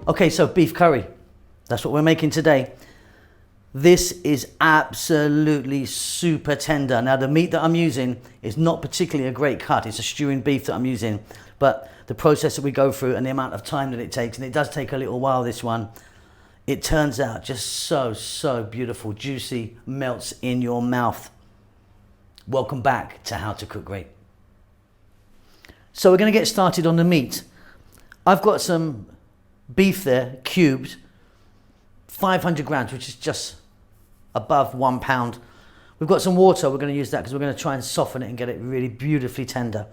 Okay, so beef curry. That's what we're making today. This is absolutely super tender. Now the meat that I'm using is not particularly a great cut. It's a stewing beef that I'm using, but the process that we go through and the amount of time that it takes, and it does take a little while, this one, it turns out just so beautiful, juicy, melts in your mouth. Welcome back to How to Cook Great. So we're going to get started on the meat. I've got some beef there, cubed, 500 grams, which is just above 1 pound. We've got some water. We're going to use that because we're going to try and soften it and get it really beautifully tender.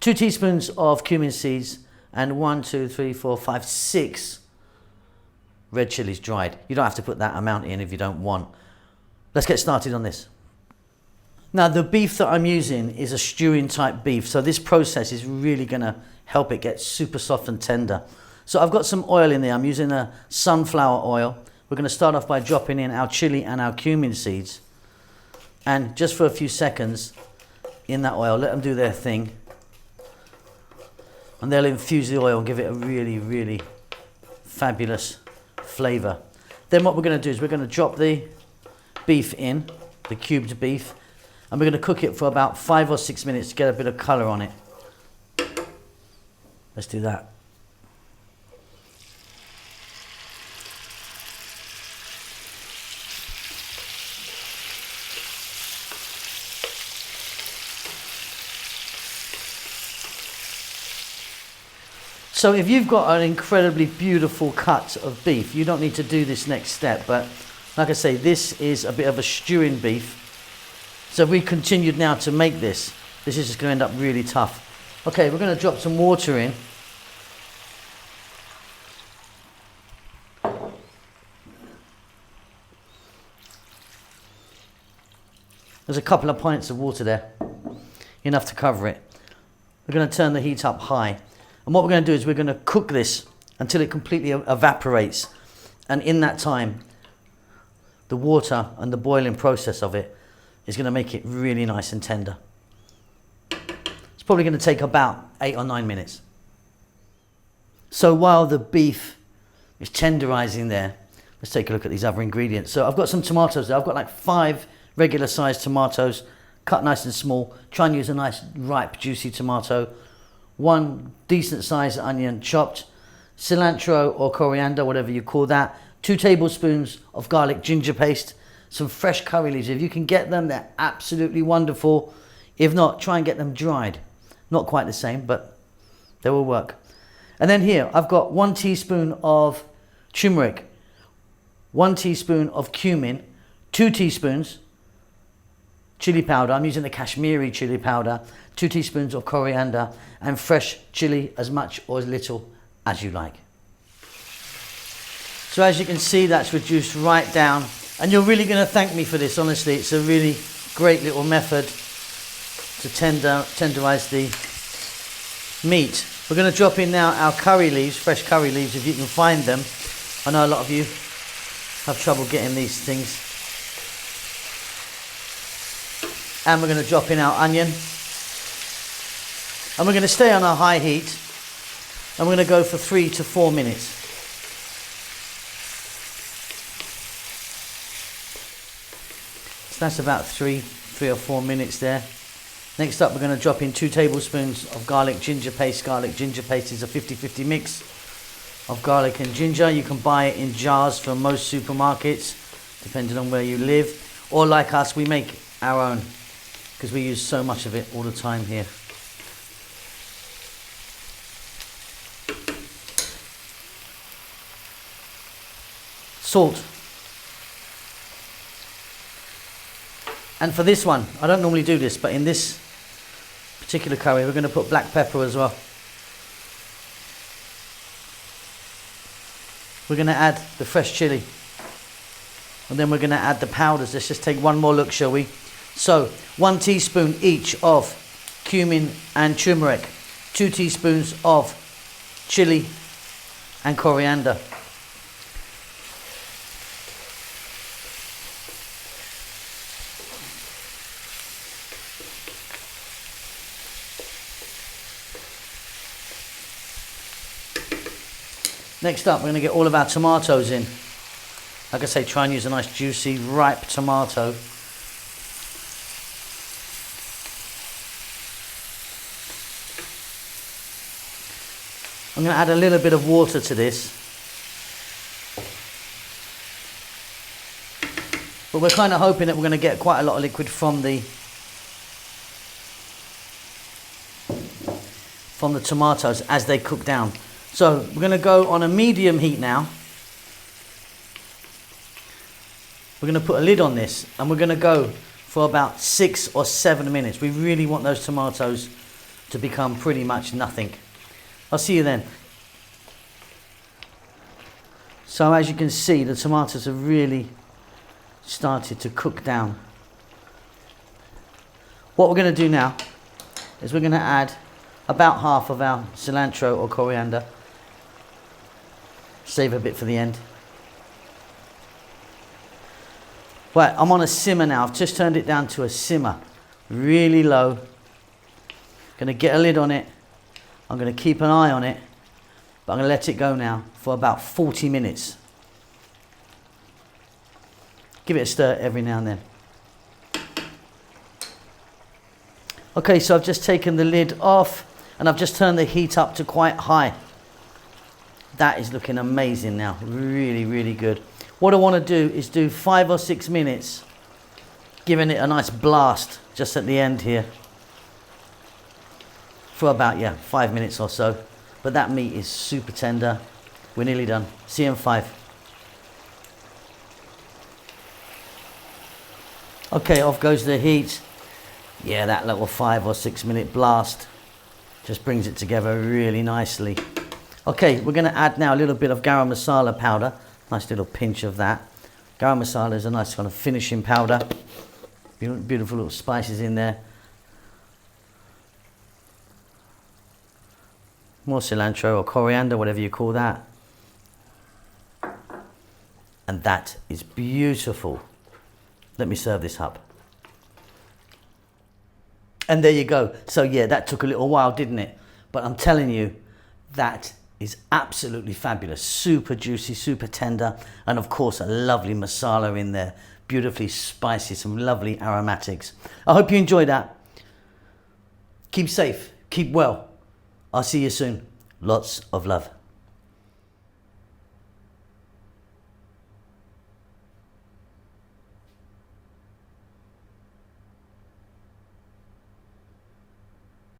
2 teaspoons of cumin seeds and 1, 2, 3, 4, 5, 6 red chilies dried. You don't have to put that amount in if you don't want. Let's get started on this. Now the beef that I'm using is a stewing type beef, so this process is really going to help it get super soft and tender. So I've got some oil in there. I'm using a sunflower oil. We're going to start off by dropping in our chili and our cumin seeds, and just for a few seconds in that oil, let them do their thing, and they'll infuse the oil and give it a really fabulous flavor. Then what we're going to do is we're going to drop the beef in, the cubed beef, and we're going to cook it for about 5 or 6 minutes to get a bit of color on it. Let's do that. So if you've got an incredibly beautiful cut of beef, you don't need to do this next step, but like I say, this is a bit of a stewing beef. So if we continued now to make this, this is just going to end up really tough. Okay, we're going to drop some water in. There's a couple of pints of water there, enough to cover it. We're going to turn the heat up high. And what we're going to do is we're going to cook this until it completely evaporates. And in that time, the water and the boiling process of it is going to make it really nice and tender. It's probably going to take about 8 or 9 minutes. So while the beef is tenderizing there, let's take a look at these other ingredients. So I've got some tomatoes there. I've got like 5 regular sized tomatoes, cut nice and small. Try and use a nice ripe juicy tomato. 1 decent sized onion chopped, cilantro or coriander, whatever you call that, 2 tablespoons of garlic ginger paste, some fresh curry leaves. If you can get them, they're absolutely wonderful. If not, try and get them dried. Not quite the same, but they will work. And then here, I've got 1 teaspoon of turmeric, 1 teaspoon of cumin, 2 teaspoons chili powder. I'm using the Kashmiri chili powder, 2 teaspoons of coriander, and fresh chili, as much or as little as you like. So as you can see, that's reduced right down, and you're really going to thank me for this. Honestly, it's a really great little method to tenderize the meat. We're going to drop in now our curry leaves, fresh curry leaves, if you can find them. I know a lot of you have trouble getting these things. And we're going to drop in our onion. And we're going to stay on our high heat. And we're going to go for 3 to 4 minutes. So that's about 3 or 4 minutes there. Next up, we're going to drop in 2 tablespoons of garlic ginger paste. Garlic ginger paste is a 50-50 mix of garlic and ginger. You can buy it in jars from most supermarkets, depending on where you live. Or like us, we make our own, because we use so much of it all the time here. Salt. And for this one, I don't normally do this, but in this particular curry, we're going to put black pepper as well. We're going to add the fresh chili. And then we're going to add the powders. Let's just take one more look, shall we? So 1 teaspoon each of cumin and turmeric, 2 teaspoons of chili and coriander. Next up, we're going to get all of our tomatoes in. Like I say, try and use a nice juicy, ripe tomato. I'm going to add a little bit of water to this. But we're kind of hoping that we're going to get quite a lot of liquid from the tomatoes as they cook down. So we're going to go on a medium heat now. We're going to put a lid on this and we're going to go for about 6 or 7 minutes. We really want those tomatoes to become pretty much nothing. I'll see you then. So as you can see, the tomatoes have really started to cook down. What we're going to do now is we're going to add about half of our cilantro or coriander. Save a bit for the end. Right, I'm on a simmer now. I've just turned it down to a simmer. Really low. Going to get a lid on it. I'm going to keep an eye on it. But I'm going to let it go now for about 40 minutes. Give it a stir every now and then. Okay, so I've just taken the lid off and I've just turned the heat up to quite high. That is looking amazing now. Really, really good. What I want to do is do 5 or 6 minutes, giving it a nice blast just at the end here. For about, 5 minutes or so. But that meat is super tender. We're nearly done. See you in 5. Okay, off goes the heat. Yeah, that little 5 or 6 minute blast just brings it together really nicely. Okay, we're going to add now a little bit of garam masala powder. Nice little pinch of that. Garam masala is a nice kind of finishing powder. Beautiful little spices in there. More cilantro or coriander, whatever you call that. And that is beautiful. Let me serve this up. And there you go. So yeah, that took a little while, didn't it? But I'm telling you, that is absolutely fabulous. Super juicy, super tender. And of course, a lovely masala in there. Beautifully spicy, some lovely aromatics. I hope you enjoyed that. Keep safe, keep well. I'll see you soon. Lots of love.